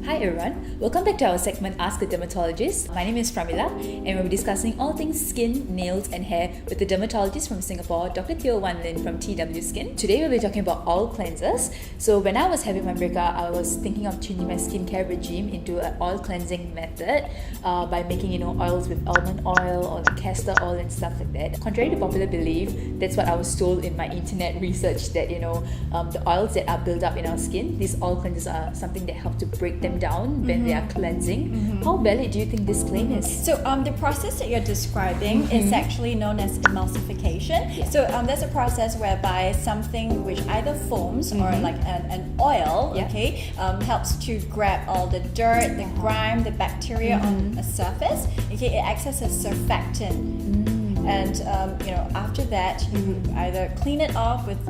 Hi everyone, welcome back to our segment Ask the Dermatologist. My name is Pramila and we'll be discussing all things skin, nails and hair with the dermatologist from Singapore, Dr. Teo Wan Lin from TW Skin. Today we'll be talking about oil cleansers. So when I was having my breakout, I was thinking of changing my skincare regime into an oil cleansing method by making oils with almond oil or like castor oil and stuff like that. Contrary to popular belief, that's what I was told in my internet research that the oils that are built up in our skin, these oil cleansers are something that help to break them down when they are cleansing. How valid do you think this claim is? So the process that you're describing is actually known as emulsification. Yeah. So there's a process whereby something which either foams or like an oil, helps to grab all the dirt, the grime, the bacteria on a surface. Okay, it acts as a surfactant. And after that, you either clean it off with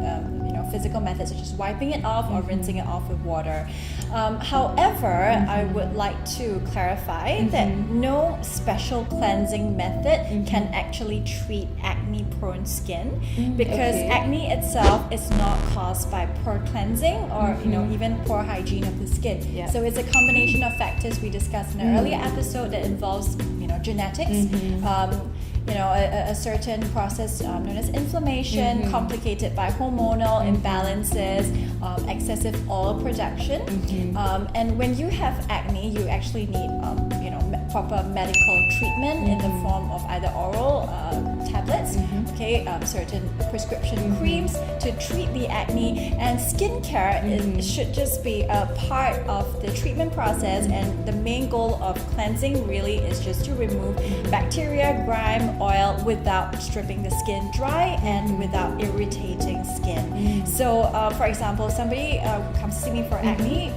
physical methods such as wiping it off or rinsing it off with water. However, I would like to clarify that no special cleansing method can actually treat acne-prone skin because acne itself is not caused by poor cleansing or even poor hygiene of the skin. Yeah. So it's a combination of factors we discussed in an earlier episode that involves genetics. A certain process known as inflammation, complicated by hormonal imbalances, excessive oil production. And when you have acne, you actually need proper medical treatment in the form of either oral tablets, certain prescription creams to treat the acne, and skincare it should just be a part of the treatment process, and the main goal of cleansing really is just to remove bacteria, grime, oil without stripping the skin dry and without irritating skin. So for example, somebody comes to see me for acne,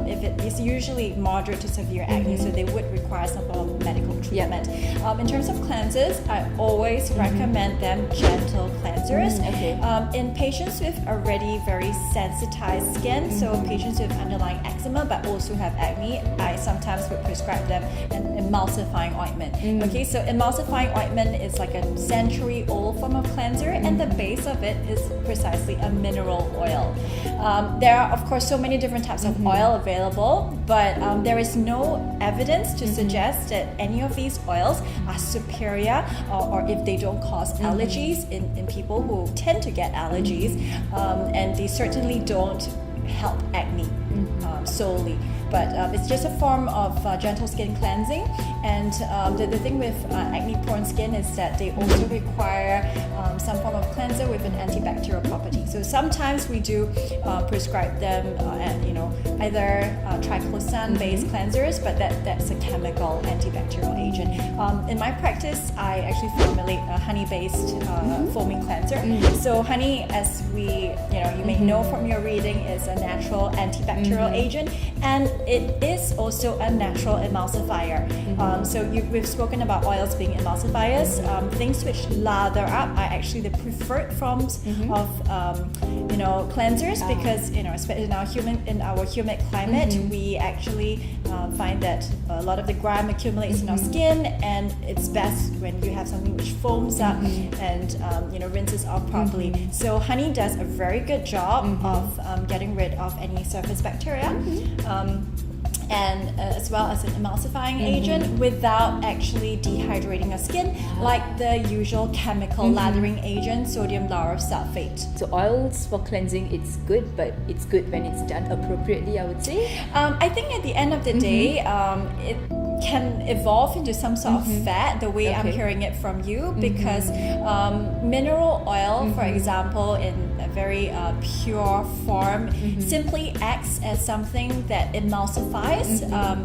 if it is usually moderate to severe acne, so they would require some form of medical treatment. In terms of cleansers, I always recommend them gentle cleansers. In patients with already very sensitized skin, so patients with underlying eczema but also have acne, I sometimes would prescribe them an emulsifying ointment. So emulsifying ointment is like a century-old form of cleanser, and the base of it is precisely a mineral oil. There are, of course, so many different types of oil available, but there is no evidence to suggest that any of these oils are superior or if they don't cause allergies in people who tend to get allergies, and they certainly don't help acne solely. But it's just a form of gentle skin cleansing, and the thing with acne-prone skin is that they also require some form of cleanser with an antibacterial property. So sometimes we do prescribe them either triclosan-based cleansers, but that's a chemical antibacterial agent. In my practice, I actually formulate a honey-based foaming cleanser. So honey, as you may know from your reading, is a natural antibacterial agent, and it is also a natural emulsifier. We've spoken about oils being emulsifiers. Things which lather up are actually the preferred forms of cleansers, because especially in our humid climate, we actually find that a lot of the grime accumulates in our skin, and it's best when you have something which foams up and rinses off properly. So honey does a very good job of getting rid of any surface bacteria. And as well as an emulsifying agent without actually dehydrating your skin, like the usual chemical lathering agent, sodium lauryl sulfate. So oils for cleansing, it's good, but it's good when it's done appropriately, I would say. I think at the end of the day, it can evolve into some sort of fat, the way I'm hearing it from you, because mineral oil, for example, in a very pure form, simply acts as something that emulsifies.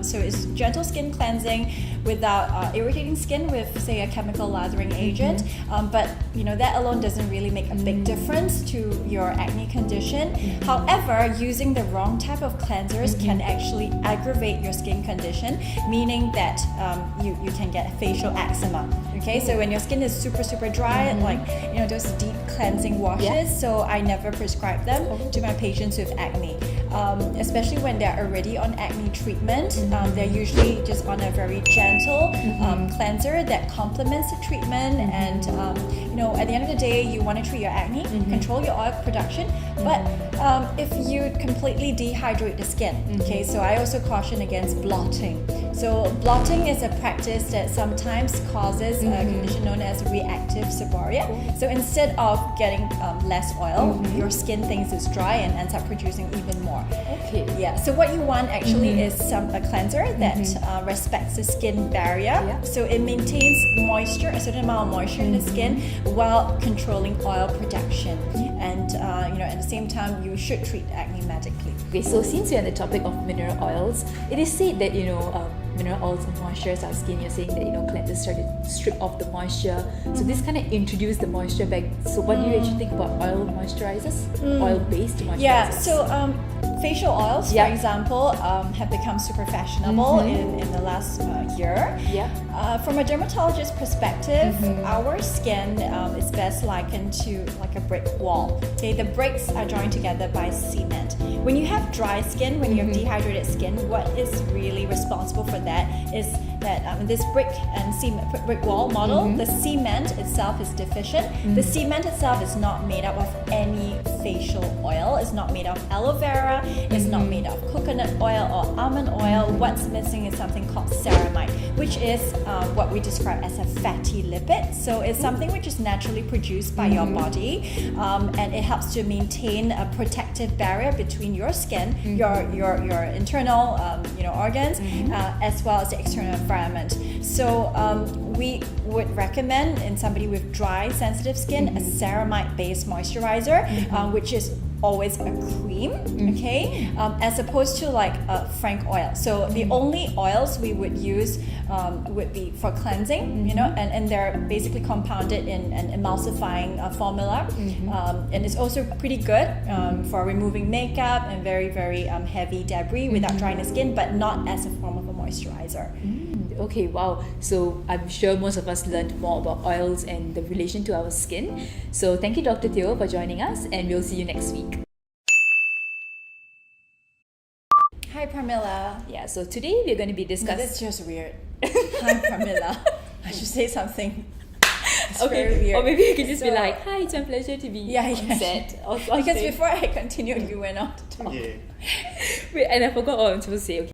So it's gentle skin cleansing without irritating skin with, say, a chemical lathering agent. But that alone doesn't really make a big difference to your acne condition. However, using the wrong type of cleansers can actually aggravate your skin condition, meaning that you can get facial eczema. So when your skin is super dry, like those deep cleansing washes, so so I never prescribe them to my patients with acne. Especially when they're already on acne treatment, they're usually just on a very gentle cleanser that complements the treatment. And at the end of the day, you want to treat your acne, control your oil production, but if you completely dehydrate the skin, okay, so I also caution against blotting. So blotting is a practice that sometimes causes a condition known as reactive seborrhea. So instead of getting less oil, your skin thinks it's dry and ends up producing even more. Okay. Yeah. So what you want actually is a cleanser that respects the skin barrier. Yeah. So it maintains moisture, a certain amount of moisture in the skin, while controlling oil production. And at the same time, you should treat acne medically. Okay, so since we're on the topic of mineral oils, it is said that mineral oils moisturize our skin. You're saying that cleansers try to strip off the moisture. So this kind of introduced the moisture back. So what do you actually think about oil moisturizers? Oil-based moisturizers? Yeah. So facial oils, for example, have become super fashionable in the last year. Yeah. From a dermatologist perspective, our skin is best likened to like a brick wall. Okay, the bricks are joined together by cement. When you have dry skin, when you have dehydrated skin, what is really responsible for that is that this brick and cement brick wall model, the cement itself is deficient. The cement itself is not made up of any facial oil. It's not made of aloe vera. It's not made of coconut oil or almond oil. What's missing is something called ceramide, which is what we describe as a fatty lipid. So it's something which is naturally produced by your body, and it helps to maintain a protective barrier between your skin, your internal organs, as well as the external environment. So we would recommend in somebody with dry, sensitive skin a ceramide-based moisturizer, which is always a cream, okay, as opposed to like a frank oil. So the only oils we would use would be for cleansing, and they're basically compounded in an emulsifying formula, and it's also pretty good for removing makeup and very, very heavy debris without drying the skin, but not as a form of a moisturizer. Okay, wow. So I'm sure most of us learned more about oils and the relation to our skin. So thank you, Dr. Teo, for joining us, and we'll see you next week. Hi, Pramila. Yeah, so today we're going to be discussing... That's just weird. Hi, Pramila. I should say something. It's okay, very weird. or maybe you could just be like, hi, it's my pleasure to be on set. Or Because before I continued, you went on to talk. Wait, and I forgot what I'm supposed to say. Okay.